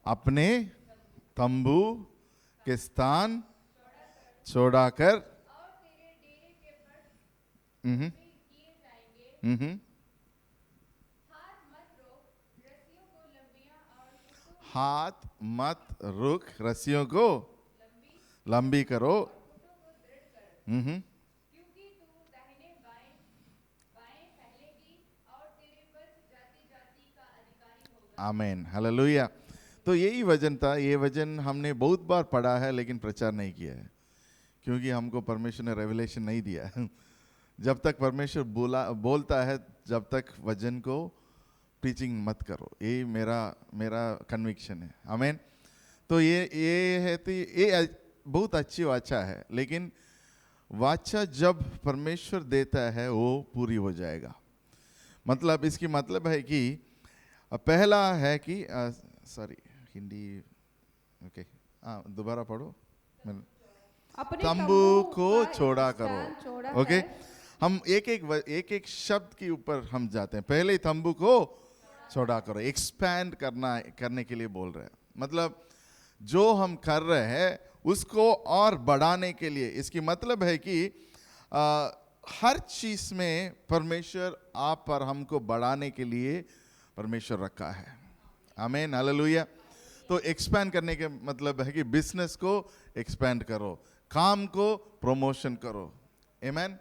अपने तंबू के स्थान छोड़ाकर हाथ मत रुक रस्सियों को लंबी करो। आमीन, हालेलुया। तो यही वजन था, ये वजन हमने बहुत बार पढ़ा है लेकिन प्रचार नहीं किया है, क्योंकि हमको परमेश्वर ने रेवलेशन नहीं दिया है। जब तक परमेश्वर बोलता है जब तक वजन को प्रीचिंग मत करो, ये मेरा कन्विक्शन है। आमीन। तो ये है, तो ये बहुत अच्छी वाचा है, लेकिन वाचा जब परमेश्वर देता है वो पूरी हो जाएगा। मतलब इसकी मतलब है कि पहला है कि सॉरी हिंदी, ओके, दोबारा पढ़ो। तंबू को छोड़ा करो। ओके, हम एक एक शब्द के ऊपर हम जाते हैं। पहले तंबू को छोड़ा करो, एक्सपैंड करने के लिए बोल रहे हैं। मतलब जो हम कर रहे हैं उसको और बढ़ाने के लिए। इसकी मतलब है कि हर चीज में परमेश्वर आप पर हमको बढ़ाने के लिए परमेश्वर रखा है। आमीन, हालेलुया। तो एक्सपैंड करने के मतलब है कि बिजनेस को एक्सपैंड करो, काम को प्रमोशन करो। आमीन,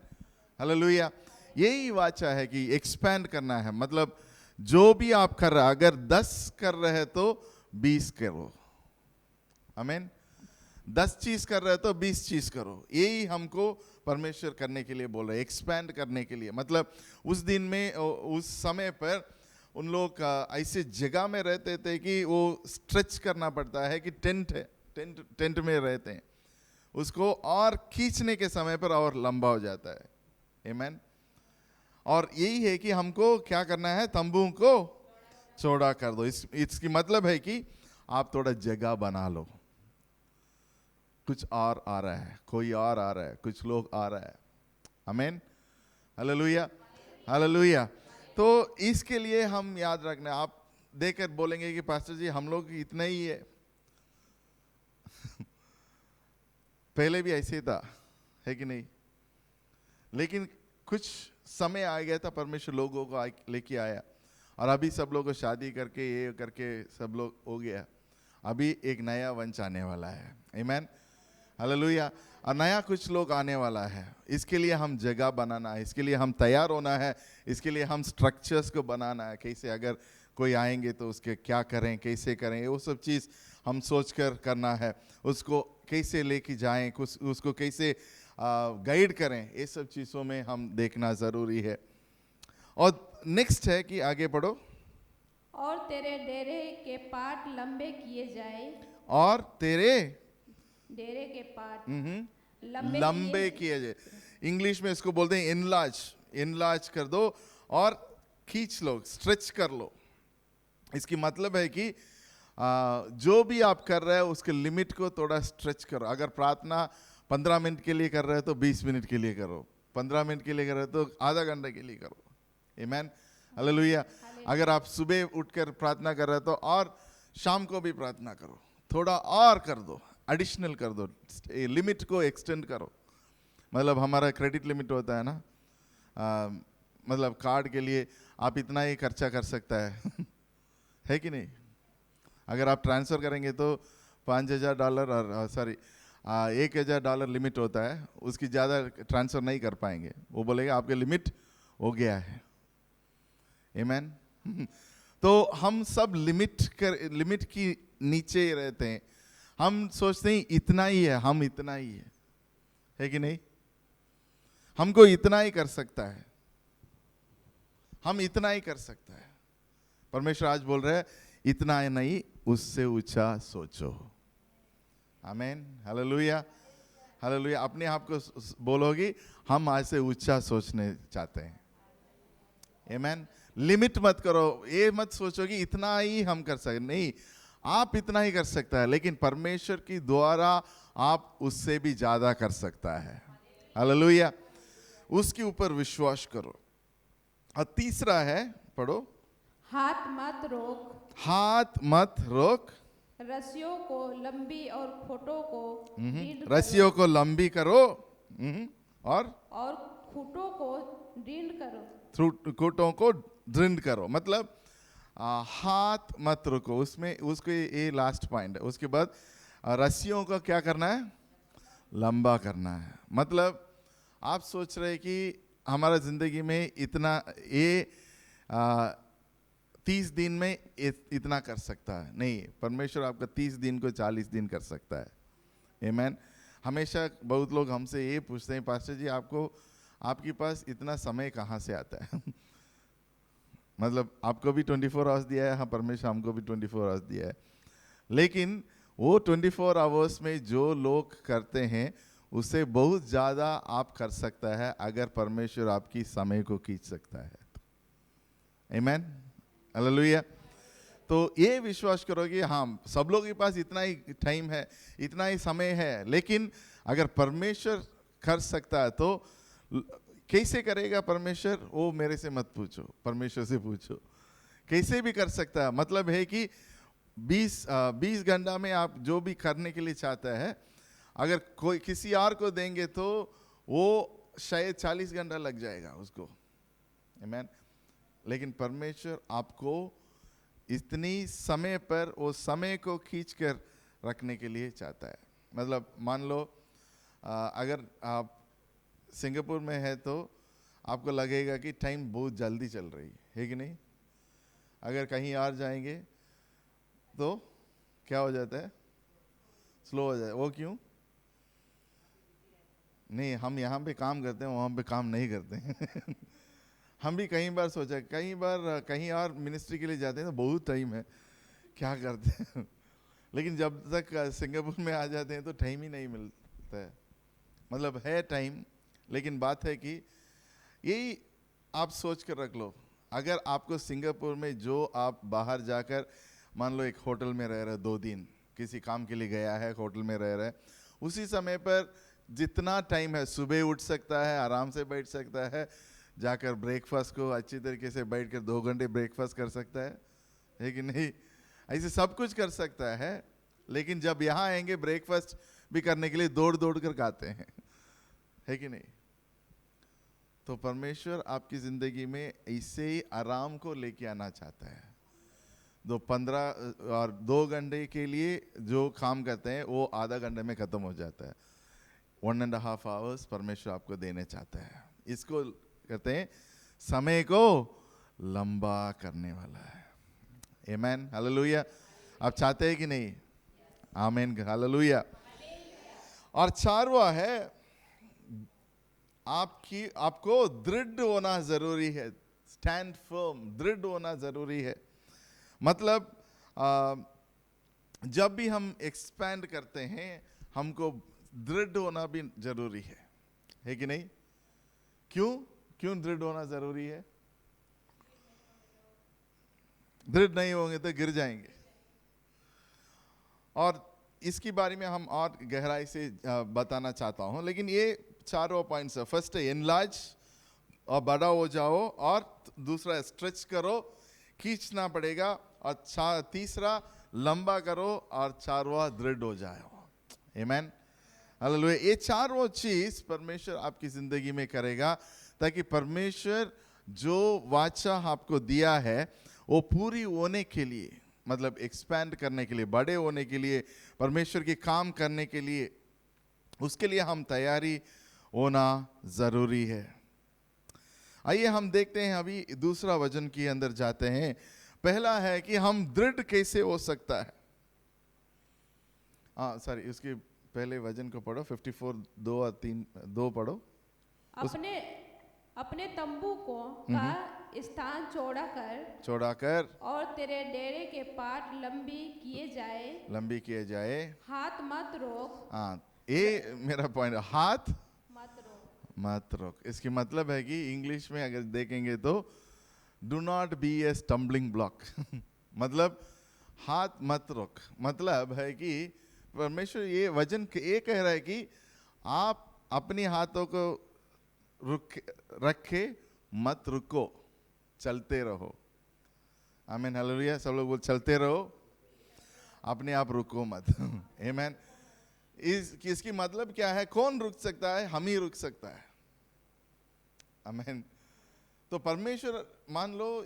हालेलुया। यही वाचा है कि एक्सपैंड करना है। मतलब जो भी आप कर रहे हैं, अगर 10 कर रहे हैं तो 20 करो। आमीन। 10 चीज कर रहे हैं तो 20 चीज करो। यही हमको परमेश्वर करने के लिए बोल रहे हैं, एक्सपैंड करने के लिए। मतलब उस दिन में, उस समय पर उन लोग ऐसे जगह में रहते थे कि वो स्ट्रेच करना पड़ता है कि टेंट में रहते हैं, उसको और खींचने के समय पर और लंबा हो जाता है। आमीन। और यही है कि हमको क्या करना है, तंबू को चौड़ा कर दो। इसकी मतलब है कि आप थोड़ा जगह बना लो। कुछ और आ रहा है, कोई और आ रहा है, कुछ लोग आ रहा है। आमीन, हालेलुया, हालेलुया। तो इसके लिए हम याद रखना, आप देखकर बोलेंगे कि पास्टर जी हम लोग इतना ही है। पहले भी ऐसे ही था, है कि नहीं? लेकिन कुछ समय आ गया था, परमेश्वर लोगों को लेके आया, और अभी सब लोगों को शादी करके ये करके सब लोग हो गया। अभी एक नया वंश आने वाला है। आमीन, हालेलुया। और नया कुछ लोग आने वाला है। इसके लिए हम जगह बनाना है, इसके लिए हम तैयार होना है, इसके लिए हम स्ट्रक्चर्स को बनाना है। कैसे अगर कोई आएंगे तो उसके क्या करें, कैसे करें, वो सब चीज़ हम सोच कर करना है। उसको कैसे लेके जाएं, उसको कैसे गाइड करें, ये सब चीज़ों में हम देखना ज़रूरी है। और नेक्स्ट है कि आगे बढ़ो। और तेरे डेरे के पाट लंबे किए जाए। और तेरे डेरे के पाट लंबे किए जाए। इंग्लिश में इसको बोलते हैं इनलार्ज कर दो और खींच लो, स्ट्रेच कर लो। इसकी मतलब है कि जो भी आप कर रहे हो उसके लिमिट को थोड़ा स्ट्रेच करो। अगर प्रार्थना 15 मिनट के लिए कर रहे हो तो 20 मिनट के लिए करो, 15 मिनट के लिए कर रहे हो तो आधा घंटे के लिए करो। आमीन, हालेलुया। अगर आप सुबह उठकर प्रार्थना कर रहे हो तो और शाम को भी प्रार्थना करो, थोड़ा और कर दो, एडिशनल कर दो, लिमिट को एक्सटेंड करो। मतलब हमारा क्रेडिट लिमिट होता है ना, मतलब कार्ड के लिए आप इतना ही खर्चा कर सकता है। है कि नहीं? अगर आप ट्रांसफ़र करेंगे तो $5,000 और सॉरी $1,000 लिमिट होता है, उसकी ज़्यादा ट्रांसफ़र नहीं कर पाएंगे। वो बोलेगा आपके लिमिट हो गया है। आमीन। तो हम सब लिमिट की नीचे ही रहते हैं। हम सोचते हैं इतना ही है, हम इतना ही है कि नहीं? हमको इतना ही कर सकता है, हम इतना ही कर सकता है। परमेश्वर आज बोल रहे हैं इतना ही नहीं, उससे ऊंचा सोचो। आमीन, हालेलुया, हालेलुया। अपने आप को बोलोगी हम आज से ऊंचा सोचने चाहते हैं। आमीन। लिमिट मत करो, ये मत सोचो कि इतना ही हम कर सकते, नहीं, आप इतना ही कर सकता है, लेकिन परमेश्वर की द्वारा आप उससे भी ज्यादा कर सकता है। हालेलुया। उसके ऊपर विश्वास करो। और तीसरा है, पढ़ो, हाथ मत रोक। हाथ मत रोक। रस्सियों को लंबी और खूंटों को दृढ़ करो, रस्सियों को लंबी करो और खूंटों को दृढ़ करो। खूंटों को दृढ़ करो, मतलब हाथ मत रुको उसमें, उसको ये लास्ट पॉइंट है। उसके बाद रस्सियों को क्या करना है, लंबा करना है। मतलब आप सोच रहे कि हमारा जिंदगी में इतना ये 30 दिन में इतना कर सकता है, नहीं, परमेश्वर आपका 30 दिन को 40 दिन कर सकता है। आमीन। हमेशा बहुत लोग हमसे ये पूछते हैं, पास्टर जी आपके पास इतना समय कहाँ से आता है? मतलब आपको भी 24 आवर्स दिया है, हाँ, परमेश्वर हमको भी 24 आवर्स दिया है, लेकिन वो 24 आवर्स में जो लोग करते हैं उससे बहुत ज़्यादा आप कर सकता है अगर परमेश्वर आपकी समय को खींच सकता है। आमीन, हालेलुया। तो ये विश्वास करो कि हाँ, सब लोगों के पास इतना ही टाइम है, इतना ही समय है, लेकिन अगर परमेश्वर कर सकता है तो कैसे करेगा परमेश्वर, वो मेरे से मत पूछो, परमेश्वर से पूछो। कैसे भी कर सकता है, मतलब है कि 20 घंटा में आप जो भी करने के लिए चाहता है, अगर कोई किसी और को देंगे तो वो शायद 40 घंटा लग जाएगा उसको। आमीन। लेकिन परमेश्वर आपको इतनी समय पर वो समय को खींच कर रखने के लिए चाहता है। मतलब मान लो अगर आप सिंगापुर में है तो आपको लगेगा कि टाइम बहुत जल्दी चल रही है कि नहीं। अगर कहीं और जाएंगे तो क्या हो जाता है, स्लो हो जाता है। वो क्यों? नहीं, हम यहाँ पे काम करते हैं, वहाँ पे काम नहीं करते हैं। हम भी कई बार सोचा, कई बार कहीं और मिनिस्ट्री के लिए जाते हैं तो बहुत टाइम है, क्या करते हैं। लेकिन जब तक सिंगापुर में आ जाते हैं तो टाइम ही नहीं मिलता है। मतलब है टाइम, लेकिन बात है कि यही आप सोच कर रख लो, अगर आपको सिंगापुर में जो आप बाहर जाकर मान लो एक होटल में रह रहे 2 दिन, किसी काम के लिए गया है, होटल में रह रहे, उसी समय पर जितना टाइम है सुबह उठ सकता है, आराम से बैठ सकता है, जाकर ब्रेकफास्ट को अच्छी तरीके से बैठ कर 2 घंटे ब्रेकफास्ट कर सकता है कि नहीं। ऐसे सब कुछ कर सकता है, लेकिन जब यहाँ आएंगे ब्रेकफास्ट भी करने के लिए दौड़ दौड़ कर खाते हैं, है कि नहीं। तो परमेश्वर आपकी जिंदगी में ऐसे ही आराम को लेके आना चाहता है। 2 घंटे के लिए जो काम करते हैं वो आधा घंटे में खत्म हो जाता है। 1.5 आवर्स परमेश्वर आपको देने चाहता है। इसको कहते हैं समय को लंबा करने वाला है। आमीन, हालेलुया। आप चाहते हैं कि नहीं? आमीन, हालेलुया। और 4वां है, आपको दृढ़ होना जरूरी है। स्टैंड फर्म, दृढ़ होना जरूरी है। मतलब जब भी हम एक्सपैंड करते हैं हमको दृढ़ होना भी जरूरी है कि नहीं। क्यों दृढ़ होना जरूरी है? दृढ़ नहीं होंगे तो गिर जाएंगे। और इसके बारे में हम और गहराई से बताना चाहता हूं, लेकिन ये 4 पॉइंट्स है। फर्स्ट है एनलार्ज, और बड़ा हो जाओ, और दूसरा स्ट्रेच करो, खींचना पड़ेगा, और तीसरा लंबा करो, और 4वां दृढ़ हो जाओ। आमीन, हालेलुया। ये 4 चीज परमेश्वर आपकी जिंदगी में करेगा, ताकि परमेश्वर जो वाचा आपको दिया है वो पूरी होने के लिए, मतलब एक्सपैंड करने के लिए, बड़े होने के लिए, परमेश्वर के काम करने के लिए, उसके लिए हम तैयारी होना जरूरी है। आइए हम देखते हैं, अभी दूसरा वचन के अंदर जाते हैं। पहला है कि हम दृढ़ कैसे हो सकता है। सॉरी, उसके पहले वचन को पढ़ो, 54 2 और 3 2 पढ़ो। अपने तंबू को का स्थान चौड़ा कर और तेरे डेरे के पाट लंबी किए जाए, हाथ मत रोक। ये मेरा पॉइंट, हाथ मत रोक। इसकी मतलब है कि इंग्लिश में अगर देखेंगे तो do not be a stumbling block. मतलब हाथ मत रोक, मतलब है कि परमेश्वर ये वचन ये कह रहा है कि आप अपने हाथों को रखे मत रुको, चलते रहो। आमीन, हालेलुया। सब लोग बोल चलते रहो। अपने आप रुको मत। आमीन। इसकी मतलब क्या है? कौन रुक सकता है? हम ही रुक सकता है। आमीन। तो परमेश्वर, मान लो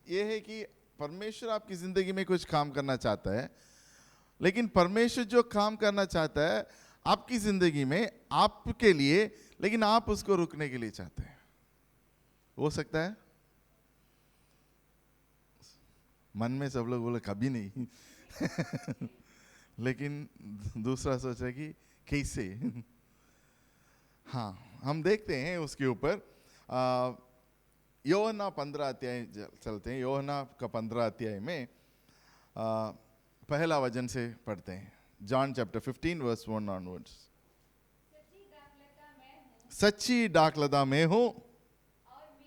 ये है कि परमेश्वर आपकी जिंदगी में कुछ काम करना चाहता है, लेकिन परमेश्वर जो काम करना चाहता है आपकी जिंदगी में आपके लिए, लेकिन आप उसको रुकने के लिए चाहते हैं। हो सकता है? मन में सब लोग बोले कभी नहीं। लेकिन दूसरा सोच रहा कि कैसे। हाँ, हम देखते हैं उसके ऊपर। योहन्ना 15 अध्याय चलते हैं। योहन्ना का 15 अध्याय में पहला वचन से पढ़ते हैं। John chapter 15 verse 1 onwards. सच्ची दाखलता मैं हूँ और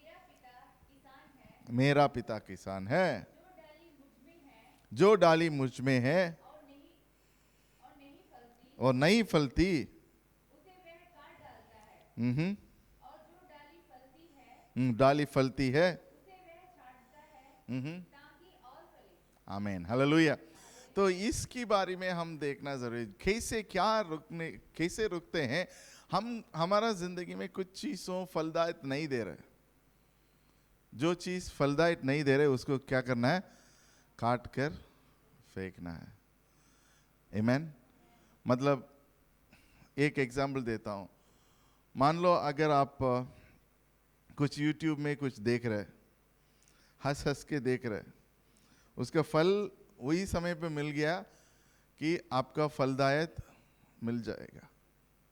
मेरा पिता किसान है। जो डाली मुझ में है और नहीं फलती उसे वह काट डालता है। और जो डाली फलती है उसे वह छांटता है ताकि और फले। आमीन, हालेलुया। तो इसकी बारे में हम देखना जरूरी, कैसे रुकते हैं हम। हमारा जिंदगी में कुछ चीजों फलदायक नहीं दे रहे। जो चीज फलदायक नहीं दे रहे उसको क्या करना है? काट कर फेंकना है। आमीन। मतलब एक एग्जाम्पल देता हूं। मान लो अगर आप कुछ YouTube में कुछ देख रहे, हंस हंस के देख रहे, उसका फल वही समय पे मिल गया कि आपका फलदायक मिल जाएगा,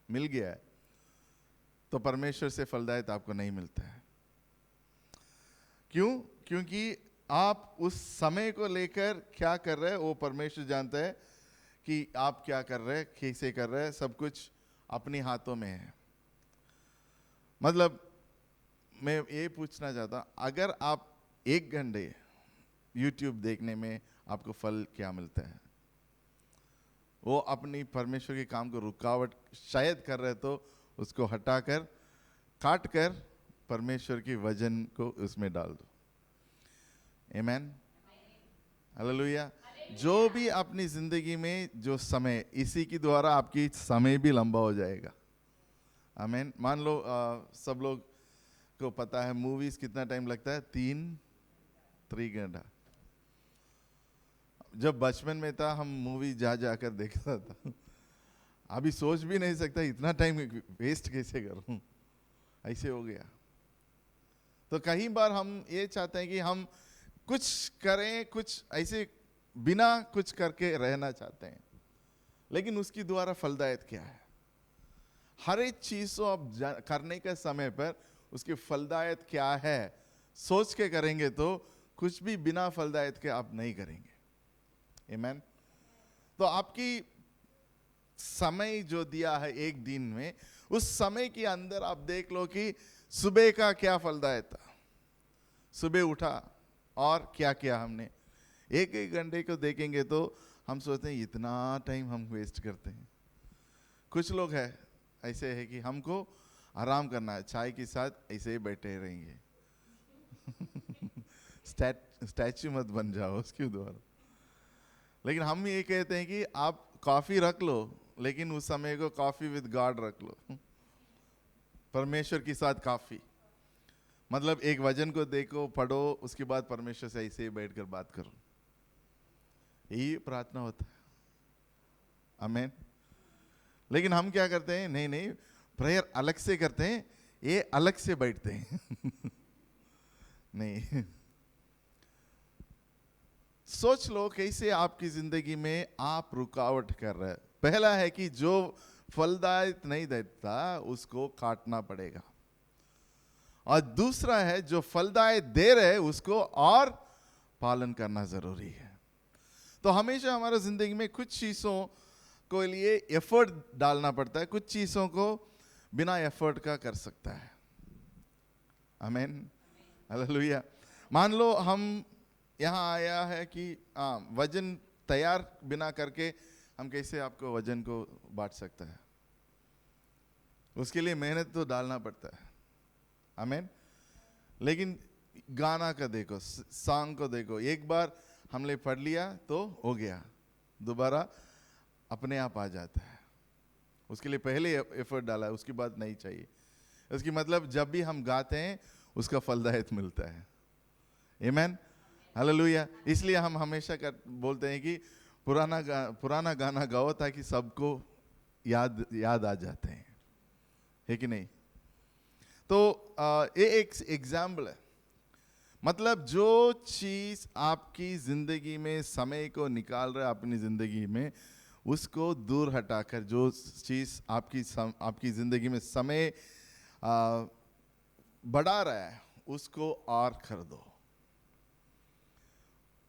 मिल गया है, तो परमेश्वर से फलदायक आपको नहीं मिलता है। क्यों? क्योंकि आप उस समय को लेकर क्या कर रहे हैं वो परमेश्वर जानता है कि आप क्या कर रहे हैं, कैसे कर रहे हैं। सब कुछ अपने हाथों में है। मतलब मैं ये पूछना चाहता, अगर आप 1 घंटे YouTube देखने में आपको फल क्या मिलता है? वो अपनी परमेश्वर के काम को रुकावट शायद कर रहे, तो उसको हटाकर काट कर परमेश्वर के वजन को उसमें डाल दो। आमीन, हालेलुया। जो भी अपनी जिंदगी में जो समय, इसी के द्वारा आपकी समय भी लंबा हो जाएगा। आमीन। मान लो सब लोग को पता है मूवीज कितना टाइम लगता है? 3 घंटा। जब बचपन में था हम मूवी जा जाकर देखता था। अभी सोच भी नहीं सकता इतना टाइम वेस्ट कैसे करूं, ऐसे हो गया। तो कई बार हम ये चाहते हैं कि हम कुछ करें, कुछ ऐसे बिना कुछ करके रहना चाहते हैं, लेकिन उसकी द्वारा फलदायक क्या है? हर एक चीज को आप करने के समय पर उसके फलदायक क्या है सोच के करेंगे, तो कुछ भी बिना फलदायक के आप नहीं करेंगे। आमीन। तो आपकी समय जो दिया है एक दिन में, उस समय के अंदर आप देख लो कि सुबह का क्या फलदायक था। सुबह उठा और क्या किया हमने? 1 घंटे को देखेंगे तो हम सोचते हैं इतना टाइम हम वेस्ट करते हैं। कुछ लोग हैं ऐसे है कि हमको आराम करना है, चाय के साथ ऐसे ही बैठे रहेंगे। स्टैच्यू मत बन जाओ उसके द्वारा। लेकिन हम ये कहते हैं कि आप कॉफी रख लो, लेकिन उस समय को कॉफी विद गॉड रख लो, परमेश्वर के साथ कॉफी। मतलब एक वचन को देखो, पढ़ो, उसके बाद परमेश्वर से ऐसे ही बैठकर बात करो। यही प्रार्थना होता है। आमीन। लेकिन हम क्या करते हैं? नहीं नहीं, प्रेयर अलग से करते हैं, ये अलग से बैठते हैं। नहीं, सोच लो कैसे आपकी जिंदगी में आप रुकावट कर रहे हैं। पहला है कि जो फलदायक नहीं देता उसको काटना पड़ेगा, और दूसरा है जो फलदायक दे रहे उसको और पालन करना जरूरी है। तो हमेशा हमारा जिंदगी में कुछ चीजों को लिए एफर्ट डालना पड़ता है, कुछ चीजों को बिना एफर्ट का कर सकता है। आमीन, हालेलुया। मान लो हम यहाँ आया है कि वजन तैयार बिना करके हम कैसे आपको वजन को बांट सकता है? उसके लिए मेहनत तो डालना पड़ता है। आमीन। लेकिन गाना का देखो, सॉन्ग को देखो, एक बार हमने पढ़ लिया तो हो गया। दोबारा अपने आप आ जाता है। उसके लिए पहले एफर्ट डाला है, उसकी बात नहीं चाहिए। इसकी मतलब जब भी हम गाते हैं उसका फलदायक मिलता है। आमीन, हालेलुया। इसलिए हम हमेशा बोलते हैं कि पुराना गाना गाओ ताकि सबको याद आ जाते हैं, है कि नहीं। तो ये एक एग्जाम्पल है। मतलब जो चीज आपकी जिंदगी में समय को निकाल रहा है अपनी जिंदगी में, उसको दूर हटाकर जो चीज आपकी जिंदगी में समय बढ़ा रहा है उसको और कर दो।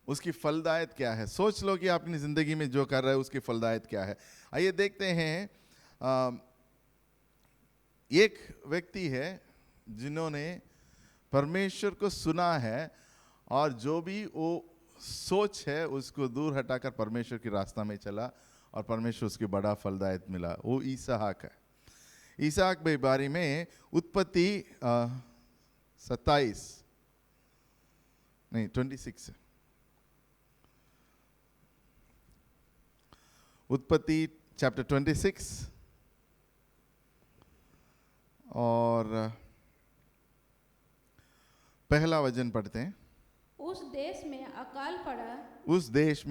उसकी फलदायक क्या है, सोच लो कि आप अपनी जिंदगी में जो कर रहे हैं उसकी फलदायक क्या है। आइए देखते हैं, एक व्यक्ति है जिन्होंने परमेश्वर को सुना है और जो भी वो सोच है उसको दूर हटाकर परमेश्वर के रास्ता में चला और परमेश्वर उसके बड़ा फलदायक मिला। वो इसहाक है। इसहाक के बारे में उत्पत्ति 26 उत्पत्ति चैप्टर 26 और पहला वचन पढ़ते हैं। उस देश में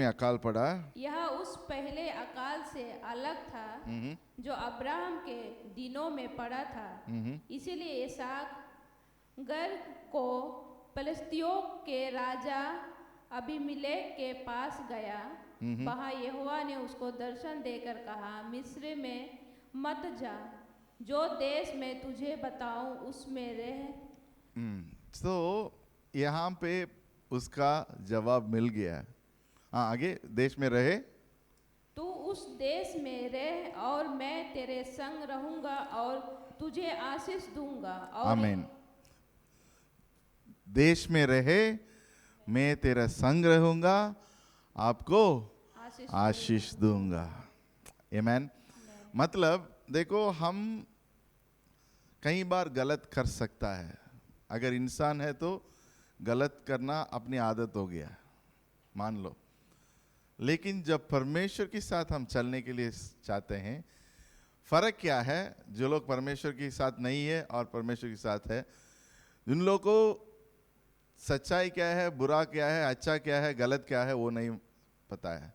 अकाल पड़ा, यह उस पहले अकाल से अलग था जो अब्राहम के दिनों में पड़ा था। इसीलिए इसहाक गर को पलिश्तियों के राजा अबीमेलेक के पास गया। वहाँ यहोवा ने उसको दर्शन देकर कहा, मिस्र में मत जा, जो देश में तुझे बताऊं उसमें रह। तो यहाँ पे उसका जवाब मिल गया। हाँ, आगे, देश में रहे, तू उस देश में रह और मैं तेरे संग रहूंगा और तुझे आशीष दूंगा। और आमीन। देश में रहे, मैं तेरा संग रहूंगा, आपको आशीष दूंगा। आमीन। मतलब देखो, हम कई बार गलत कर सकता है। अगर इंसान है तो गलत करना अपनी आदत हो गया, मान लो। लेकिन जब परमेश्वर के साथ हम चलने के लिए चाहते हैं, फर्क क्या है जो लोग परमेश्वर के साथ नहीं है और परमेश्वर के साथ है। जिन लोगों को सच्चाई क्या है, बुरा क्या है, अच्छा क्या है, गलत क्या है, वो नहीं पता है,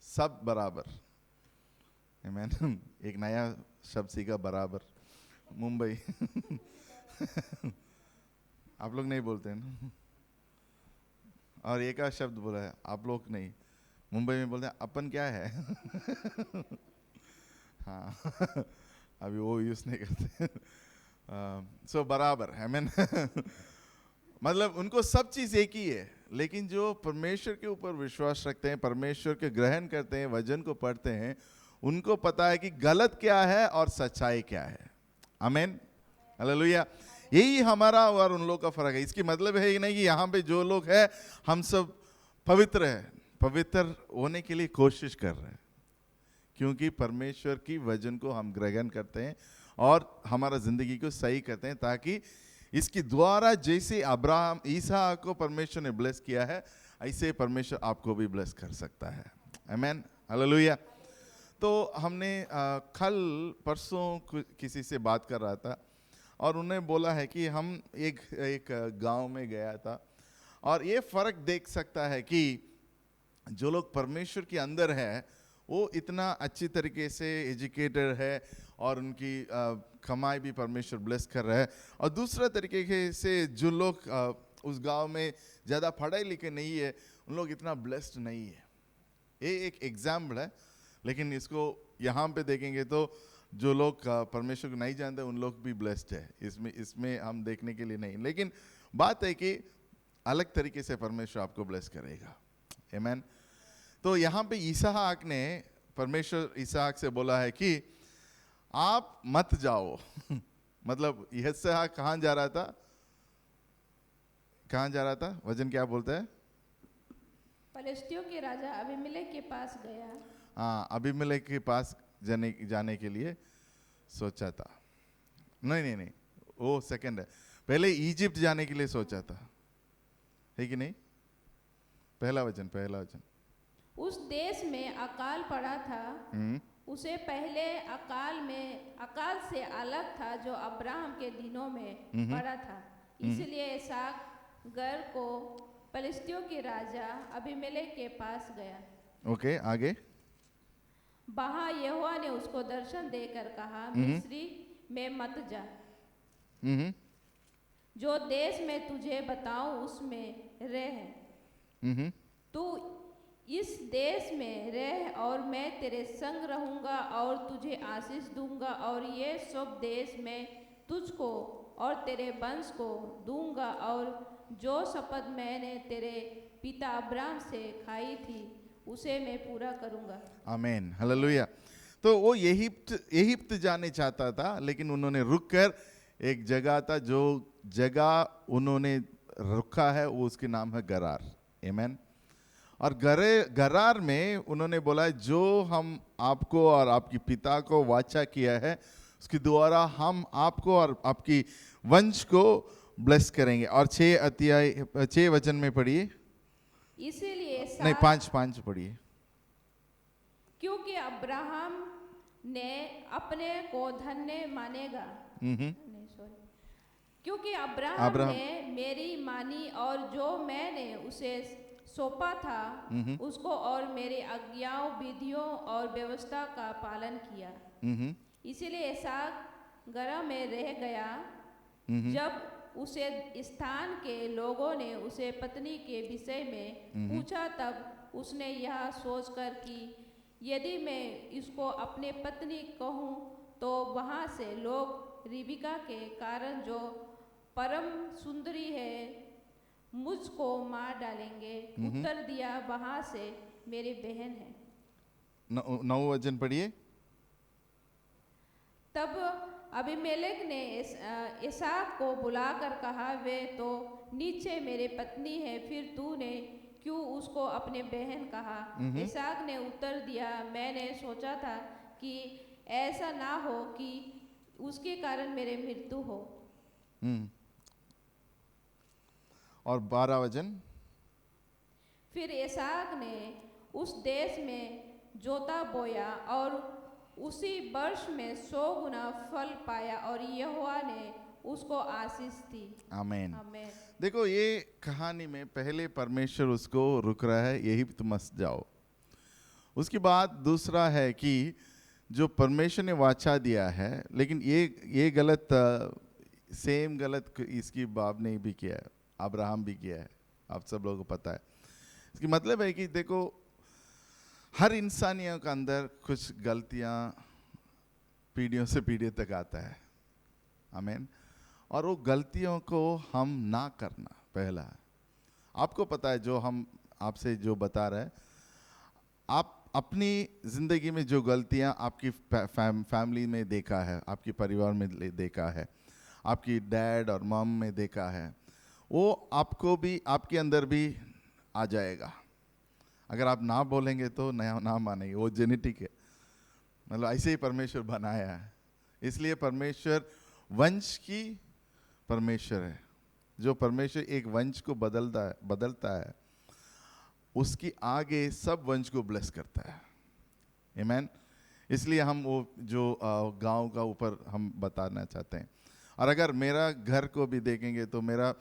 सब बराबर। आमीन। एक नया शब्द सीखा, बराबर, मुंबई। आप लोग नहीं बोलते हैं ना। और एक और शब्द बोला है, आप लोग नहीं, मुंबई में बोलते हैं अपन क्या है। हाँ, अभी वो यूज नहीं करते। सो बराबर है। आमीन। मतलब उनको सब चीज एक ही है, लेकिन जो परमेश्वर के ऊपर विश्वास रखते हैं, परमेश्वर के ग्रहण करते हैं, वचन को पढ़ते हैं, उनको पता है कि गलत क्या है और सच्चाई क्या है। आमीन, हालेलुया। यही हमारा और उन लोगों का फर्क है। इसकी मतलब है नहीं कि यहाँ पे जो लोग हैं हम सब पवित्र हैं, पवित्र होने के लिए कोशिश कर रहे हैं, क्योंकि परमेश्वर की वचन को हम ग्रहण करते हैं और हमारा जिंदगी को सही करते हैं, ताकि इसके द्वारा जैसे अब्राहम इसहाक को परमेश्वर ने ब्लेस किया है, ऐसे परमेश्वर आपको भी ब्लेस कर सकता है। आमीन, हालेलुया। तो हमने कल परसों किसी से बात कर रहा था और उन्हें बोला है कि हम एक गांव में गया था और ये फर्क देख सकता है कि जो लोग परमेश्वर के अंदर है वो इतना अच्छी तरीके से एजुकेटेड है और उनकी कमाई भी परमेश्वर ब्लेस कर रहा है, और दूसरा तरीके से जो लोग उस गांव में ज़्यादा पढ़ाई लिखे नहीं है उन लोग इतना ब्लेस्ड नहीं है। ये एक एग्जाम्पल है, लेकिन इसको यहाँ पे देखेंगे तो जो लोग परमेश्वर को नहीं जानते उन लोग भी ब्लेस्ड है। इसमें हम देखने के लिए नहीं, लेकिन बात है कि अलग तरीके से परमेश्वर आपको ब्लेस करेगा। आमीन। तो यहाँ पे इसहाक ने, परमेश्वर इसहाक से बोला है कि आप मत जाओ। मतलब इसहाक कहाँ जा रहा था, कहाँ जा रहा था, वचन क्या बोलता है? पलिश्तियों के राजा अबीमेलेक के पास गया। हाँ, अबीमेलेक के पास जाने के लिए सोचा था। नहीं, वो सेकंड है। पहले इजिप्ट जाने के लिए सोचा था, है कि नहीं? पहला वचन उस देश में अकाल पड़ा था, उसे पहले अकाल से अलग था जो अब्राहम के दिनों में पड़ा था। इसलिए इसहाक गर को पलिश्तियों के राजा अबीमेलेक के पास गया। ओके, आगे। वहां यहोवा ने उसको दर्शन देकर कहा, मिस्री में मत जा, जो देश में तुझे बताऊं उसमें रह। तू इस देश में रह और मैं तेरे संग रहूंगा और तुझे आशीष दूंगा, और ये सब देश मैं तुझको और तेरे वंश को दूंगा, और जो शपथ मैंने तेरे पिता अब्राहम से खाई थी उसे मैं पूरा करूंगा। आमीन, हालेलुया। तो वो यहिप्त जाने चाहता था, लेकिन उन्होंने रुककर एक जगह था, जो जगह उन्होंने रुका है वो उसके नाम है गरार। आमीन। और गरार में उन्होंने बोला, जो हम आपको और आपकी पिता को वाचा किया है उसके द्वारा हम आपको और आपकी वंश को ब्लेस करेंगे। और 6 वचन में पढ़िए। इसीलिए नहीं, 5 पढ़िए। क्योंकि अब्राहम ने अपने को धन्य मानेगा, क्योंकि अब्राहम ने मेरी मानी और जो मैंने उसे सौंपा था उसको और मेरी आज्ञाओं, विधियों और व्यवस्था का पालन किया। इसीलिए इसहाक गरा में रह गया। जब उसे स्थान के लोगों ने उसे पत्नी के विषय में पूछा, तब उसने यह सोचकर कि यदि मैं इसको अपने पत्नी कहूँ तो वहाँ से लोग रिबिका के कारण, जो परम सुंदरी है, मुझको मार डालेंगे। उत्तर दिया, वहाँ से मेरी बहन है। 9 वचन पढ़िए। तब अबीमेलेक ने इसहाक को बुलाकर कहा, वे तो नीचे मेरे पत्नी है, फिर तूने क्यों उसको अपने बहन कहा? इसहाक ने उत्तर दिया, मैंने सोचा था कि ऐसा ना हो कि उसके कारण मेरे मृत्यु हो। और 12 वचन। फिर इसहाक ने उस देश में जोता बोया और उसी वर्ष में 100 गुना फल पाया, और यहोवा ने उसको आशीष दी। आमीन। देखो, ये कहानी में पहले परमेश्वर उसको रुक रहा है, यही तुम मत जाओ। उसके बाद दूसरा है कि जो परमेश्वर ने वाचा दिया है, लेकिन ये गलत, सेम गलत इसकी बाप ने भी किया है, अब्राहम भी किया है, आप सब लोगों को पता है। इसकी मतलब है कि देखो, हर इंसानियों के अंदर कुछ गलतियां पीढ़ियों से पीढ़ी तक आता है। आमीन। और वो गलतियों को हम ना करना पहला। आपको पता है, जो हम आपसे जो बता रहे हैं, आप अपनी जिंदगी में जो गलतियां आपकी फैमिली में देखा है, आपके परिवार में देखा है, आपकी डैड और मॉम में देखा है, वो आपको भी, आपके अंदर भी आ जाएगा। अगर आप ना बोलेंगे तो ना मानेंगे, वो जेनेटिक है। मतलब ऐसे ही परमेश्वर बनाया है। इसलिए परमेश्वर वंश की परमेश्वर है। जो परमेश्वर एक वंश को बदलता है, उसकी आगे सब वंश को ब्लेस करता है। आमीन। इसलिए हम वो जो गांव का ऊपर हम बताना चाहते हैं। और अगर मेरा घर को भी देखेंगे तो मेरा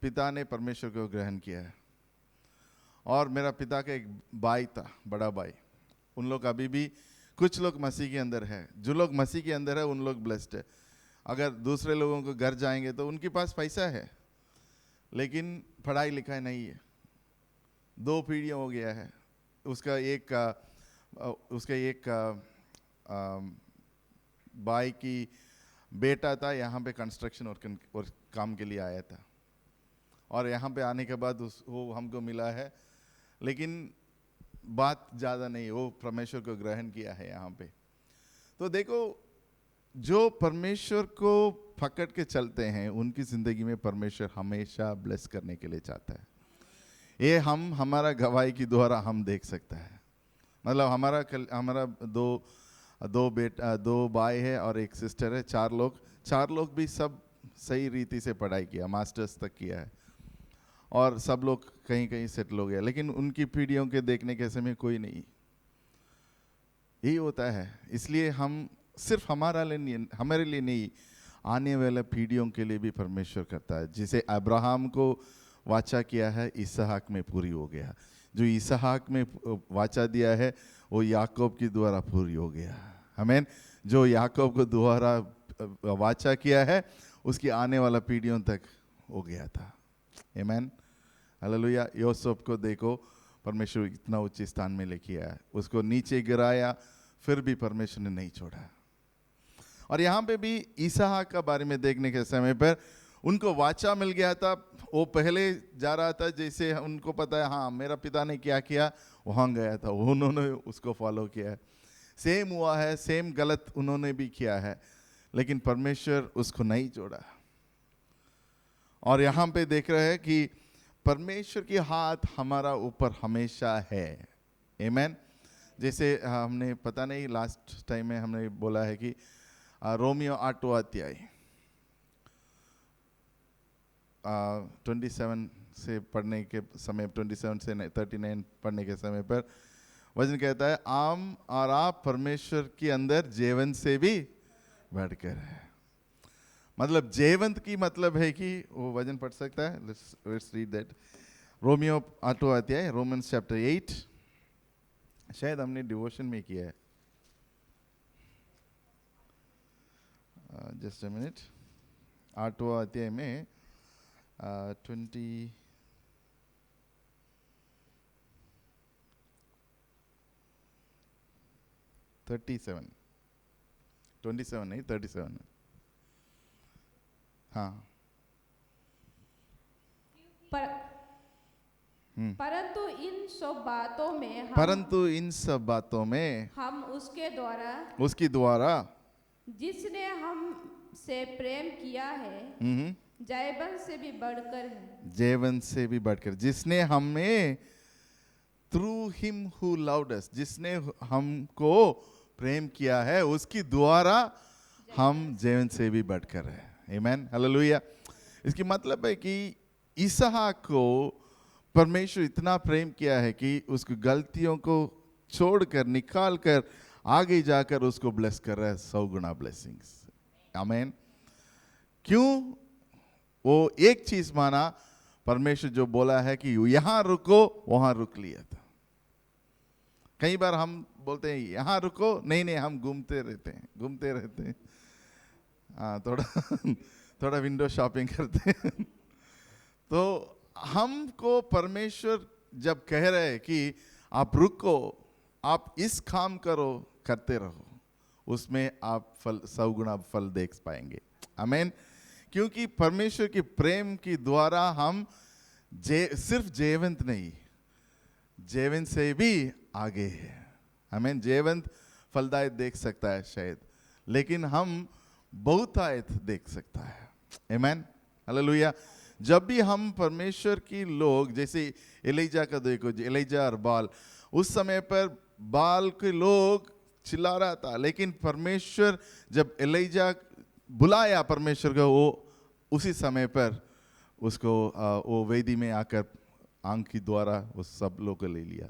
पिता ने परमेश्वर को ग्रहण किया है, और मेरा पिता का एक भाई था, बड़ा भाई। उन लोग अभी भी, कुछ लोग मसीह के अंदर है, जो लोग मसीह के अंदर है उन लोग ब्लेस्ड है। अगर दूसरे लोगों को घर जाएंगे तो उनके पास पैसा है, लेकिन पढ़ाई लिखाई नहीं है। 2 पीढ़ियाँ हो गया है। उसका एक भाई की बेटा था, यहाँ पे कंस्ट्रक्शन और काम के लिए आया था, और यहाँ पे आने के बाद वो हमको मिला है, लेकिन बात ज़्यादा नहीं, वो परमेश्वर को ग्रहण किया है यहाँ पे। तो देखो, जो परमेश्वर को पकड़ के चलते हैं उनकी ज़िंदगी में परमेश्वर हमेशा ब्लेस करने के लिए चाहता है। ये हमारा गवाही के द्वारा हम देख सकता है। मतलब हमारा दो भाई है और एक सिस्टर है, 4 लोग भी सब सही रीति से पढ़ाई किया, मास्टर्स तक किया है। और सब लोग कहीं कहीं सेटल हो गया, लेकिन उनकी पीढ़ियों के देखने के समय कोई नहीं। यही होता है। इसलिए हम सिर्फ हमारे लिए नहीं, आने वाले पीढ़ियों के लिए भी परमेश्वर करता है। जिसे अब्राहम को वाचा किया है, इसहाक में पूरी हो गया। जो इसहाक में वाचा दिया है, वो याकूब के द्वारा पूरी हो गया। आमीन। जो याकूब को द्वारा वाचा किया है, उसकी आने वाला पीढ़ियों तक हो गया था। आमीन, हालेलुया। यूसुफ को देखो, परमेश्वर इतना उच्च स्थान में लेके आया, उसको नीचे गिराया, फिर भी परमेश्वर ने नहीं छोड़ा। और यहाँ पे भी इसहाक का बारे में देखने के समय पर उनको वाचा मिल गया था। वो पहले जा रहा था, जैसे उनको पता है हाँ मेरा पिता ने क्या किया, वहाँ गया था, उन्होंने उसको फॉलो किया है। सेम हुआ है, सेम गलत उन्होंने भी किया है, लेकिन परमेश्वर उसको नहीं छोड़ा। और यहाँ पे देख रहे हैं कि परमेश्वर की हाथ हमारा ऊपर हमेशा है। आमीन। जैसे हमने पता नहीं लास्ट टाइम में हमने बोला है कि रोमियो 8वां अध्याय 27 से पढ़ने के समय, 27 से 39 पढ़ने के समय पर वचन कहता है, आम और आप परमेश्वर के अंदर जीवन से भी बढ़कर है। मतलब जीवंत की मतलब है कि वो वचन पढ़ सकता है। Let's read that. रोमियो 8वां अध्याय, रोमन्स चैप्टर 8। शायद हमने डिवोशन में किया है। Just a minute. 8वां अध्याय में 27 नहीं 37। हाँ। परंतु इन सब बातों में हम उसके द्वारा जिसने हमसे प्रेम किया है, जयवंत से भी बढ़कर है। जयवंत से भी बढ़कर, जिसने हमें through him who loved us, जिसने हमको प्रेम किया है, उसकी द्वारा हम जयवंत से भी बढ़कर है। आमीन, हालेलुया। इसकी मतलब है कि इसहाक को परमेश्वर इतना प्रेम किया है कि उसकी गलतियों को छोड़कर, निकाल कर, आगे जाकर उसको ब्लेस कर रहा है 100 गुना ब्लेसिंग्स। आमीन। क्यों? वो एक चीज माना, परमेश्वर जो बोला है कि यहां रुको, वहां रुक लिया था। कई बार हम बोलते हैं यहां रुको, नहीं हम घूमते रहते हैं। हाँ, थोड़ा विंडो शॉपिंग करते हैं। तो हमको परमेश्वर जब कह रहे हैं कि आप रुको, आप इस काम करो, करते रहो, उसमें आप 100 गुना फल देख पाएंगे। आमीन। क्योंकि परमेश्वर के प्रेम के द्वारा हम सिर्फ जयवंत नहीं, जयवंत से भी आगे है। आमीन। जयवंत फलदायक देख सकता है शायद, लेकिन हम बहुतायत देख सकता है। आमीन, हालेलुया। जब भी हम परमेश्वर की लोग, जैसे एलिजा का देखो, एलिजा और बाल, उस समय पर बाल के लोग चिल्ला रहा था, लेकिन परमेश्वर जब एलिजा बुलाया परमेश्वर को, वो उसी समय पर उसको वो वेदी में आकर आंख के द्वारा वो सब लोग को ले लिया।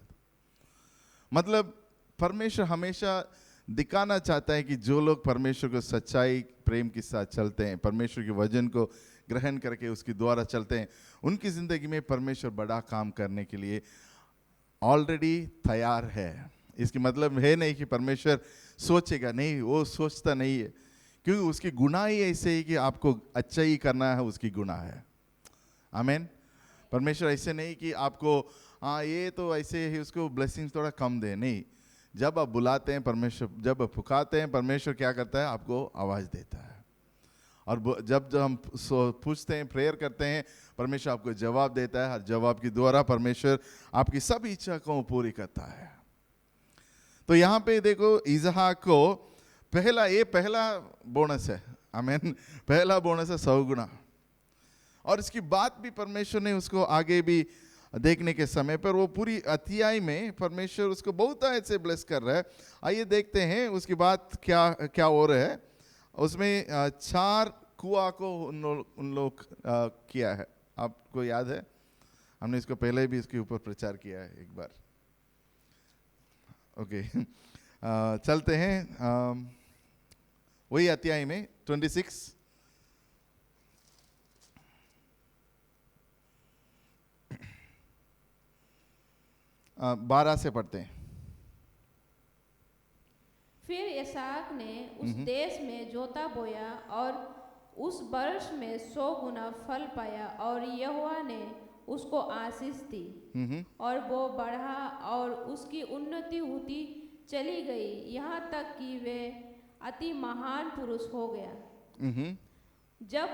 मतलब परमेश्वर हमेशा दिखाना चाहता है कि जो लोग परमेश्वर को सच्चाई प्रेम के साथ चलते हैं, परमेश्वर के वचन को ग्रहण करके उसके द्वारा चलते हैं, उनकी जिंदगी में परमेश्वर बड़ा काम करने के लिए ऑलरेडी तैयार है। इसकी मतलब है नहीं कि परमेश्वर सोचेगा, नहीं, वो सोचता नहीं है, क्योंकि उसकी गुनाह ही ऐसे ही कि आपको अच्छा ही करना है, उसकी गुनाह है। आमीन। परमेश्वर ऐसे नहीं कि आपको हाँ ये तो ऐसे ही उसको ब्लेसिंग्स थोड़ा कम दे, नहीं। जब आप बुलाते हैं परमेश्वर, जब आप पुकारते हैं, परमेश्वर क्या करता है, आपको आवाज देता है। और जब हम पूछते हैं, प्रेयर करते हैं, परमेश्वर आपको जवाब देता है। हर जवाब के द्वारा परमेश्वर आपकी सब इच्छा को पूरी करता है। तो यहाँ पे देखो, इसहाक को पहला बोनस है। आमीन। पहला बोनस है 100 गुना। और इसकी बात भी परमेश्वर ने उसको आगे भी देखने के समय पर, वो पूरी अध्याय में परमेश्वर उसको बहुत ऐसे ब्लेस कर रहा है। आइए देखते हैं उसकी बात क्या हो रहा है। उसमें 4 कुआं को उन लोग किया है, आपको याद है? हमने इसको पहले भी इसके ऊपर प्रचार किया है एक बार। ओके चलते हैं वही अध्याय में 26 12 से पढ़ते हैं। फिर इसहाक ने उस देश में जोता बोया और उस वर्ष में 100 गुना फल पाया, और यहोवा ने उसको आशीष दी और वो बढ़ा और उसकी उन्नति होती चली गई, यहाँ तक कि वे अति महान पुरुष हो गया। जब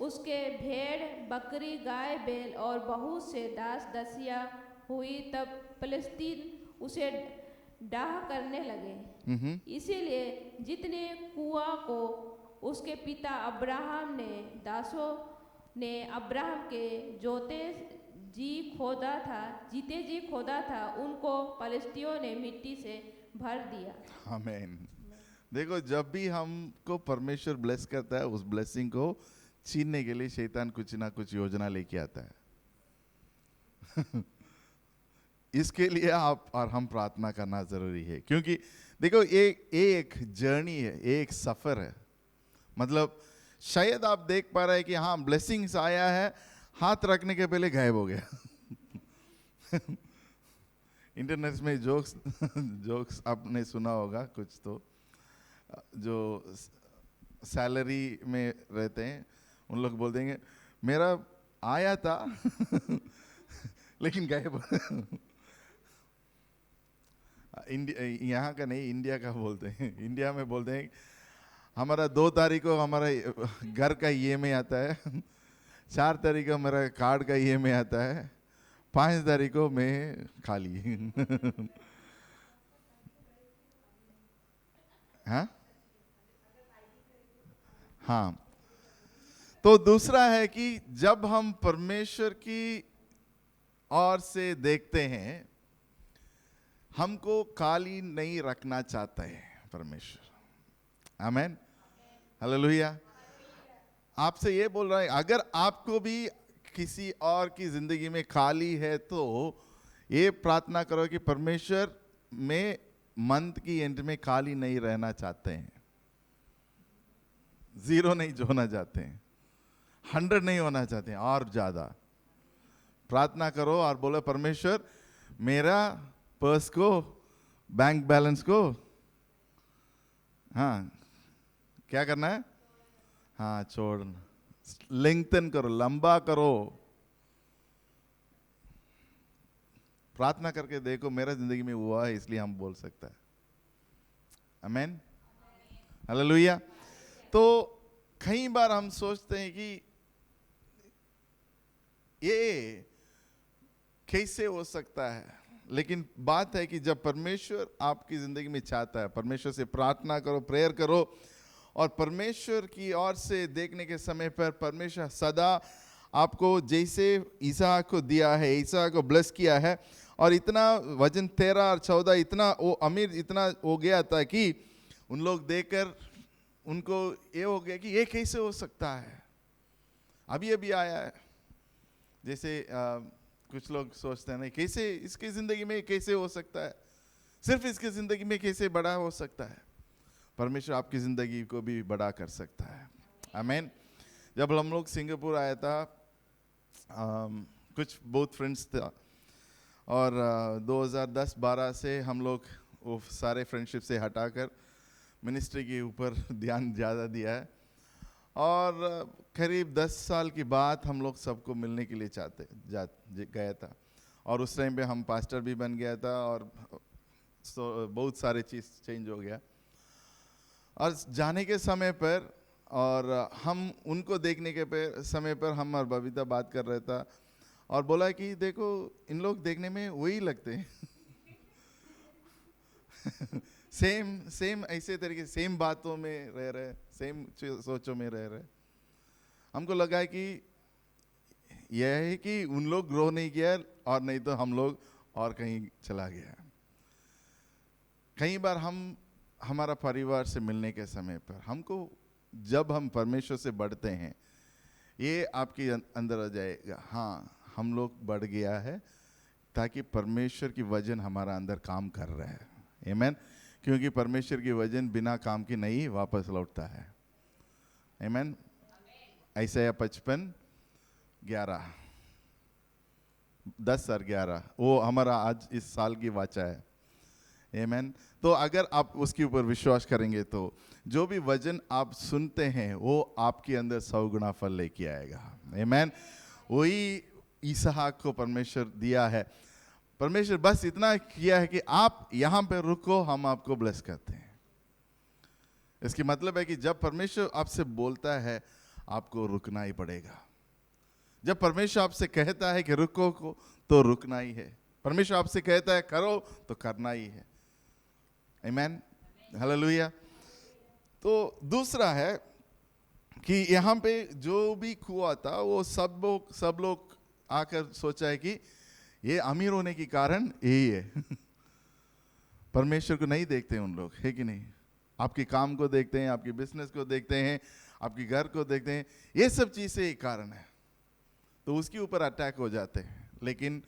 उसके भेड़ बकरी गाय बैल और बहुत से दास दसिया हुई, तब फिलिस्तीन उसे डाह करने लगे। इसीलिए जितने कुआं को उसके पिता अब्राहम ने दासों ने अब्राहम के जीते जी खोदा था, उनको फलिस्तियों ने मिट्टी से भर दिया। आमीन। देखो, जब भी हमको परमेश्वर ब्लेस करता है, उस ब्लेसिंग को छीनने के लिए शैतान कुछ ना कुछ योजना लेके आता है। इसके लिए आप और हम प्रार्थना करना जरूरी है, क्योंकि देखो एक जर्नी है, एक सफर है। मतलब शायद आप देख पा रहे हैं कि हाँ ब्लेसिंग्स आया है, हाथ रखने के पहले गायब हो गया। इंटरनेट में जोक्स आपने सुना होगा कुछ, तो जो सैलरी में रहते हैं उन लोग बोल देंगे मेरा आया था लेकिन गायब। यहाँ का नहीं, इंडिया का बोलते हैं। इंडिया में बोलते हैं हमारा 2 तारीख को हमारा घर का EMI आता है, 4 तारीख को मेरा कार्ड का EMI आता है, 5 तारीख को मैं खाली। हाँ, तो दूसरा है कि जब हम परमेश्वर की ओर से देखते हैं, हमको खाली नहीं रखना चाहता है परमेश्वर। आमीन, हालेलुया। आपसे ये बोल रहा है, अगर आपको भी किसी और की जिंदगी में खाली है तो ये प्रार्थना करो कि परमेश्वर में मंथ की एंड में खाली नहीं रहना चाहते हैं, 0 नहीं होना चाहते हैं, 100 नहीं होना चाहते हैं, और ज्यादा प्रार्थना करो और बोलो परमेश्वर मेरा पर्स को, बैंक बैलेंस को, हाँ क्या करना है, हाँ छोड़ना, लेंथन करो, लंबा करो। प्रार्थना करके देखो, मेरा जिंदगी में हुआ है इसलिए हम बोल सकता है। आमीन, हालेलुया। तो कई बार हम सोचते हैं कि ये कैसे हो सकता है, लेकिन बात है कि जब परमेश्वर आपकी जिंदगी में चाहता है, परमेश्वर से प्रार्थना करो, प्रेयर करो, और परमेश्वर की ओर से देखने के समय पर परमेश्वर सदा आपको जैसे ईसा को दिया है, ईसा को ब्लेस किया है, और इतना वजन 13 और 14 इतना वो अमीर इतना हो गया था कि उन लोग देखकर उनको ये हो गया कि ये कैसे हो सकता है, अभी अभी आया है। जैसे कुछ लोग सोचते हैं नहीं, कैसे इसकी जिंदगी में कैसे हो सकता है, सिर्फ इसकी जिंदगी में कैसे बड़ा हो सकता है। परमेश्वर आपकी जिंदगी को भी बड़ा कर सकता है। आमीन। जब हम लोग सिंगापुर आया था, कुछ बहुत फ्रेंड्स था, और 2010-12 से हम लोग वो सारे फ्रेंडशिप से हटाकर मिनिस्ट्री के ऊपर ध्यान ज़्यादा दिया है, और करीब 10 साल की बात हम लोग सबको मिलने के लिए गया था, और उस टाइम पे हम पास्टर भी बन गया था, और बहुत सारे चीज़ चेंज हो गया। और जाने के समय पर और हम उनको देखने के समय पर हम और बबीता बात कर रहे था, और बोला कि देखो इन लोग देखने में वही लगते हैं। सेम ऐसे तरीके, सेम बातों में रह रहे, सेम सोचों में रह रहे। हमको लगा कि यह है कि उन लोग ग्रो नहीं किया, और नहीं तो हम लोग और कहीं चला गया। कई बार हम हमारा परिवार से मिलने के समय पर हमको, जब हम परमेश्वर से बढ़ते हैं, ये आपके अंदर आ जाएगा, हाँ हम लोग बढ़ गया है ताकि परमेश्वर की वजन हमारा अंदर काम कर रहा है। आमीन। क्योंकि परमेश्वर की वजन बिना काम की नहीं वापस लौटता है। आमीन। यशायाह 55:11, 10 और 11 वो हमारा आज इस साल की वाचा है। आमीन। तो अगर आप उसके ऊपर विश्वास करेंगे तो जो भी वचन आप सुनते हैं वो आपके अंदर 100 गुना फल लेके आएगा। आमीन। वही इसहाक को परमेश्वर दिया है। परमेश्वर बस इतना किया है कि आप यहाँ पे रुको, हम आपको ब्लेस करते हैं। इसकी मतलब है कि जब परमेश्वर आपसे बोलता है आपको रुकना ही पड़ेगा। जब परमेश्वर आपसे कहता है कि रुको को, तो रुकना ही है। परमेश्वर आपसे कहता है करो तो करना ही है। आमीन। हालेलुया। तो दूसरा है कि यहाँ पे जो भी कुआं था वो सब लोग आकर सोचा है कि ये अमीर होने के कारण यही है। परमेश्वर को नहीं देखते उन लोग, है कि नहीं? आपके काम को देखते हैं, आपकी बिजनेस को देखते हैं, आपके घर को देखते हैं, ये सब चीज़ें एक कारण है, तो उसके ऊपर अटैक हो जाते हैं। लेकिन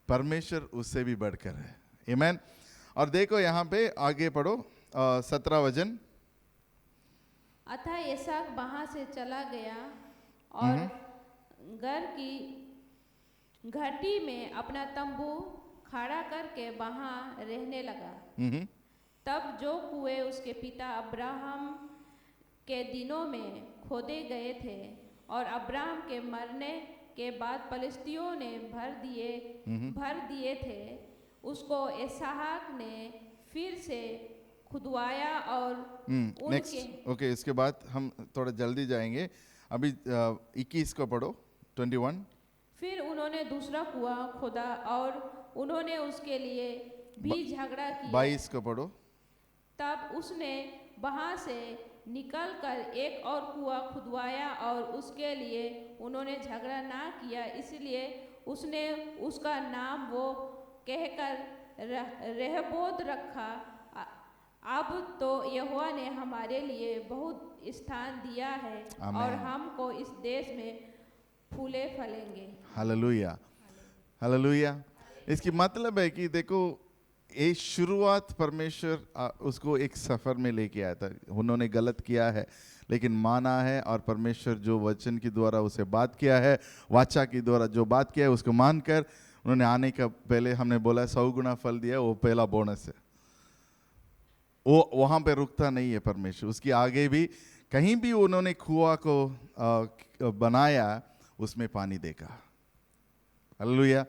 परमेश्वर उससे भी बढ़कर है। आमीन। और देखो यहाँ पे आगे पढ़ो 17 वचन। अतः इसहाक वहां से चला गया और घर की घाटी में अपना तंबू खड़ा करके वहां रहने लगा। तब जो कुएं उसके पिता अब्राहम के दिनों में खोदे गए थे और अब्राहम के मरने के बाद फलिस्तियों ने भर दिए थे, उसको इसहाक ने फिर से खुदवाया और नेक्स्ट। ओके, इसके बाद हम थोड़ा जल्दी जाएंगे। अभी 21 को पढ़ो, 21। फिर उन्होंने दूसरा कुआं खोदा और उन्होंने उसके लिए भी झगड़ा किया। 22 को पढ़ो। तब उसने वहां से निकलकर एक और कुआं खुदवाया और उसके लिए उन्होंने झगड़ा ना किया, इसलिए उसने उसका नाम वो कहकर रहबोत रखा। अब तो यहोवा ने हमारे लिए बहुत स्थान दिया है और हमको इस देश में फूले फलेंगे। Hallelujah, hallelujah. इसकी मतलब है कि देखो, ये शुरुआत परमेश्वर उसको एक सफ़र में लेके आया था। उन्होंने गलत किया है लेकिन माना है, और परमेश्वर जो वचन के द्वारा उसे बात किया है, वाचा के द्वारा जो बात किया है उसको मानकर उन्होंने आने का पहले हमने बोला 100 गुना फल दिया। वो पहला बोनस है। वो वहाँ पे रुकता नहीं है परमेश्वर, उसके आगे भी कहीं भी उन्होंने कुआं को बनाया उसमें पानी देगा। हालेलुया।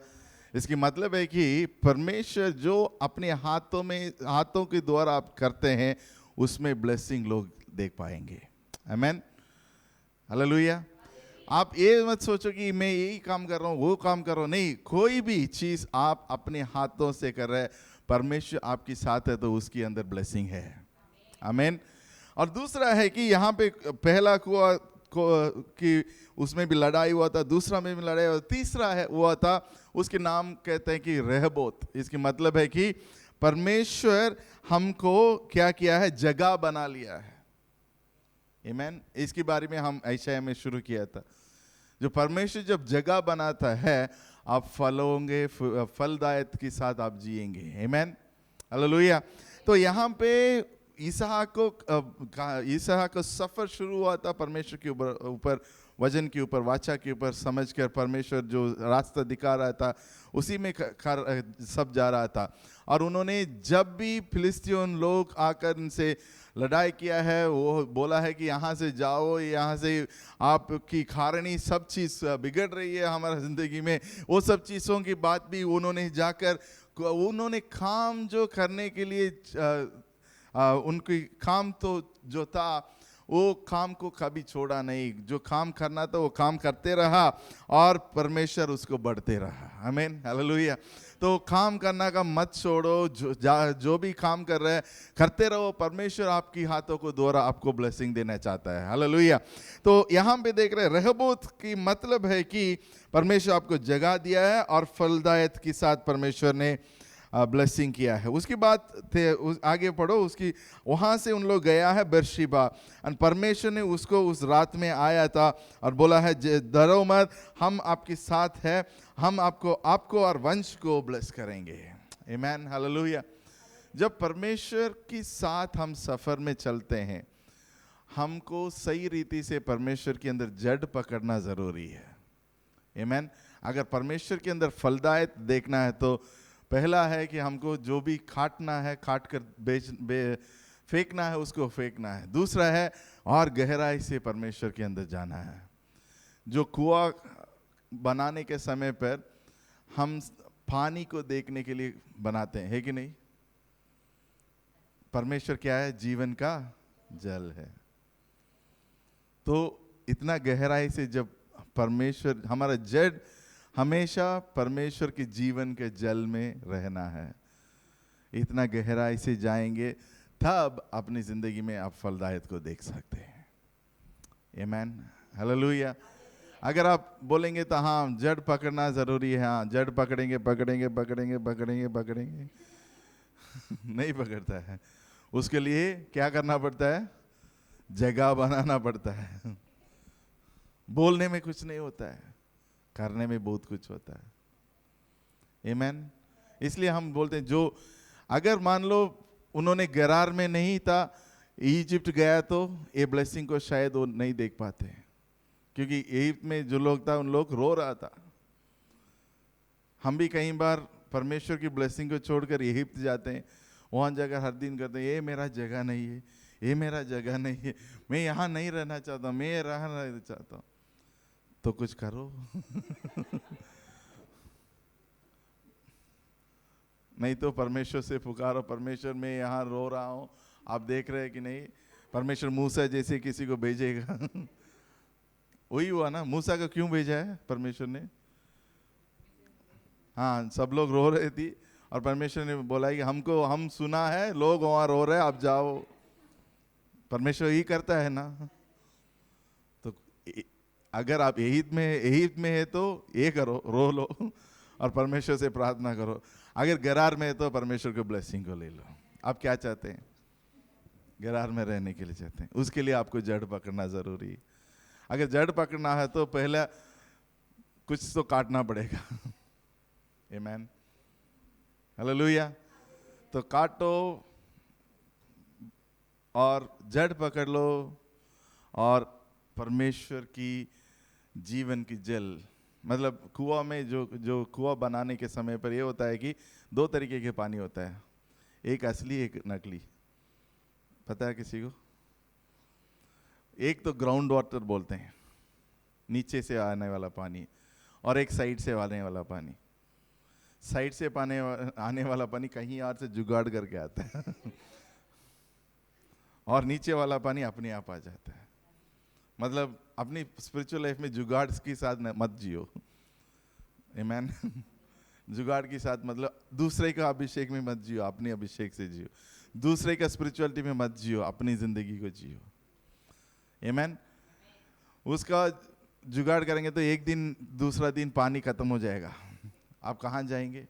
इसकी मतलब है कि परमेश्वर जो अपने हाथों के द्वारा आप करते हैं उसमें ब्लेसिंग लोग देख पाएंगे। आमीन। हालेलुया। आप ये मत सोचो कि मैं यही काम कर रहा हूँ, वो काम कर रहा हूँ। नहीं, कोई भी चीज़ आप अपने हाथों से कर रहे हैं, परमेश्वर आपके साथ है तो उसके अंदर ब्लेसिंग है। आमीन। और दूसरा है कि यहाँ पे पहला कुआं कि उसमें भी लड़ाई हुआ था, दूसरा में भी लड़ाई हुआ, तीसरा है हुआ था, उसके नाम कहते हैं कि रहबोत। इसकी मतलब है कि परमेश्वर हमको क्या किया है, जगह बना लिया है। आमीन। इसके बारे में हम यशायाह में शुरू किया था। जो परमेश्वर जब जगह बनाता है, आप फलोगे, फलदायक के साथ आप जिएंगे। आमीन। हालेलुया। तो यहाँ पे इसहाक को सफर शुरू हुआ था परमेश्वर के ऊपर वजन के ऊपर, वाचा के ऊपर समझकर परमेश्वर जो रास्ता दिखा रहा था उसी में सब जा रहा था। और उन्होंने जब भी फिलिस्तीन लोग आकर इनसे लड़ाई किया है, वो बोला है कि यहाँ से जाओ, यहाँ से आपकी खारणी सब चीज़ बिगड़ रही है हमारा ज़िंदगी में, वो सब चीज़ों की बात भी उन्होंने जाकर उन्होंने काम जो करने के लिए उनकी काम तो जो था वो काम को कभी छोड़ा नहीं। जो काम करना था वो काम करते रहा और परमेश्वर उसको बढ़ते रहा। आमीन। हालेलुया। तो काम करना का मत छोड़ो, जो भी काम कर रहे हैं करते रहो। परमेश्वर आपकी हाथों को द्वारा आपको ब्लेसिंग देना चाहता है। हालेलुया। तो यहाँ पे देख रहे हैं रहबोत की मतलब है कि परमेश्वर आपको जगह दिया है और फलदायक के साथ परमेश्वर ने ब्लेसिंग किया है। उसके बाद थे आगे पढ़ो, उसकी वहाँ से उन लोग गया है बेरशिबा, और परमेश्वर ने उसको उस रात में आया था और बोला है डरो मत, हम आपके साथ है, हम आपको और वंश को ब्लेस करेंगे। आमीन, हालेलुया। जब परमेश्वर के साथ हम सफ़र में चलते हैं, हमको सही रीति से परमेश्वर के अंदर जड़ पकड़ना ज़रूरी है। आमीन। अगर परमेश्वर के अंदर फलदायक देखना है तो पहला है कि हमको जो भी काटना है काट कर फेंकना है, उसको फेंकना है। दूसरा है और गहराई से परमेश्वर के अंदर जाना है। जो कुआं बनाने के समय पर हम पानी को देखने के लिए बनाते हैं, है कि नहीं? परमेश्वर क्या है? जीवन का जल है। तो इतना गहराई से जब परमेश्वर, हमारा जड़ हमेशा परमेश्वर के जीवन के जल में रहना है, इतना गहराई से जाएंगे तब अपनी जिंदगी में आप फलदायक को देख सकते हैं। आमीन, हालेलुया। अगर आप बोलेंगे तो हाँ जड़ पकड़ना जरूरी है, हाँ जड़ पकड़ेंगे पकड़ेंगे पकड़ेंगे पकड़ेंगे पकड़ेंगे नहीं पकड़ता है। उसके लिए क्या करना पड़ता है? जगह बनाना पड़ता है। बोलने में कुछ नहीं होता है, करने में बहुत कुछ होता है। आमीन। इसलिए हम बोलते हैं, जो अगर मान लो उन्होंने गरार में नहीं था, इजिप्ट गया, तो ये ब्लेसिंग को शायद वो नहीं देख पाते, क्योंकि इजिप्ट में जो लोग था उन लोग रो रहा था। हम भी कई बार परमेश्वर की ब्लेसिंग को छोड़कर इजिप्ट जाते हैं, वहाँ जाकर हर दिन करते हैं, ये मेरा जगह नहीं है, ये मेरा जगह नहीं है, मैं यहाँ नहीं रहना चाहता, मैं रहना चाहता हूँ। तो कुछ करो नहीं तो परमेश्वर से पुकारो, परमेश्वर मैं यहाँ रो रहा हूँ, आप देख रहे हैं कि नहीं? परमेश्वर मूसा जैसे किसी को भेजेगा वही हुआ ना, मूसा को क्यों भेजा है परमेश्वर ने? हाँ, सब लोग रो रहे थी और परमेश्वर ने बोला कि हम सुना है, लोग वहाँ रो रहे हैं, आप जाओ। परमेश्वर यही करता है ना। तो अगर आप यही में है तो ये करो, रो लो और परमेश्वर से प्रार्थना करो। अगर गरार में है तो परमेश्वर के ब्लेसिंग को ले लो। आप क्या चाहते हैं? गरार में रहने के लिए चाहते हैं, उसके लिए आपको जड़ पकड़ना जरूरी है। अगर जड़ पकड़ना है तो पहले कुछ तो काटना पड़ेगा। आमीन, हालेलुया। तो काटो और जड़ पकड़ लो, और परमेश्वर की जीवन की जल, मतलब कुआं में जो कुआं बनाने के समय पर ये होता है कि 2 तरीके के पानी होता है, एक असली एक नकली। पता है किसी को? एक तो ग्राउंड वाटर बोलते हैं, नीचे से आने वाला पानी, और एक साइड से आने वाला पानी। साइड से आने वाला पानी कहीं और से जुगाड़ करके आता है और नीचे वाला पानी अपने आप आ जाता है। मतलब अपनी स्पिरिचुअल लाइफ में जुगाड़ के साथ मत जियो। आमीन। जुगाड़ के साथ मतलब दूसरे का अभिषेक में मत जियो, अपने अभिषेक से जियो। दूसरे का स्पिरिचुअलिटी में मत जियो, अपनी जिंदगी को जियो। आमीन। उसका जुगाड़ करेंगे तो एक दिन दूसरा दिन पानी खत्म हो जाएगा, आप कहाँ जाएंगे?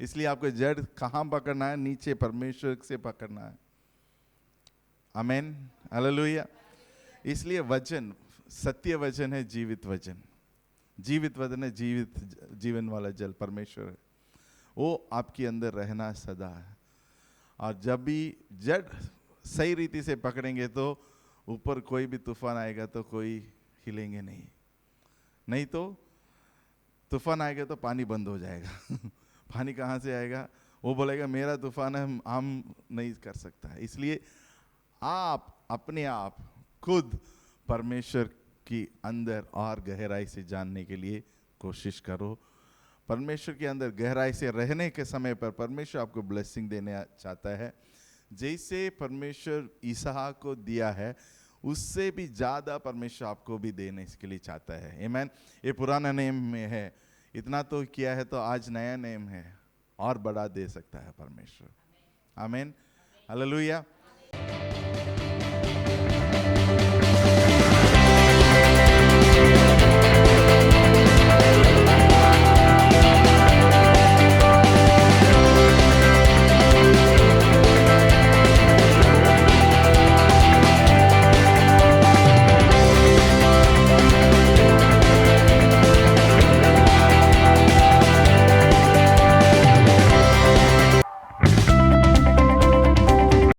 इसलिए आपको जड़ कहाँ पकड़ना है? नीचे परमेश्वर से पकड़ना है। आमीन, हालेलुया। इसलिए वचन सत्य वचन है, जीवित वचन। जीवित वचन है, जीवन वाला जल परमेश्वर है, वो आपके अंदर रहना सदा है। और जब भी जड़ सही रीति से पकड़ेंगे तो ऊपर कोई भी तूफान आएगा तो कोई हिलेंगे नहीं तो तूफान आएगा तो पानी बंद हो जाएगा पानी कहाँ से आएगा? वो बोलेगा मेरा तूफान है, हम नहीं कर सकता है। इसलिए आप अपने आप खुद परमेश्वर की अंदर और गहराई से जानने के लिए कोशिश करो। परमेश्वर के अंदर गहराई से रहने के समय पर परमेश्वर आपको ब्लेसिंग देने चाहता है। जैसे परमेश्वर इसहाक को दिया है, उससे भी ज़्यादा परमेश्वर आपको भी देने के लिए चाहता है। आमीन। ये पुराना नेम में है, इतना तो किया है तो आज नया नेम है, और बड़ा दे सकता है परमेश्वर। आमीन, हालेलुया।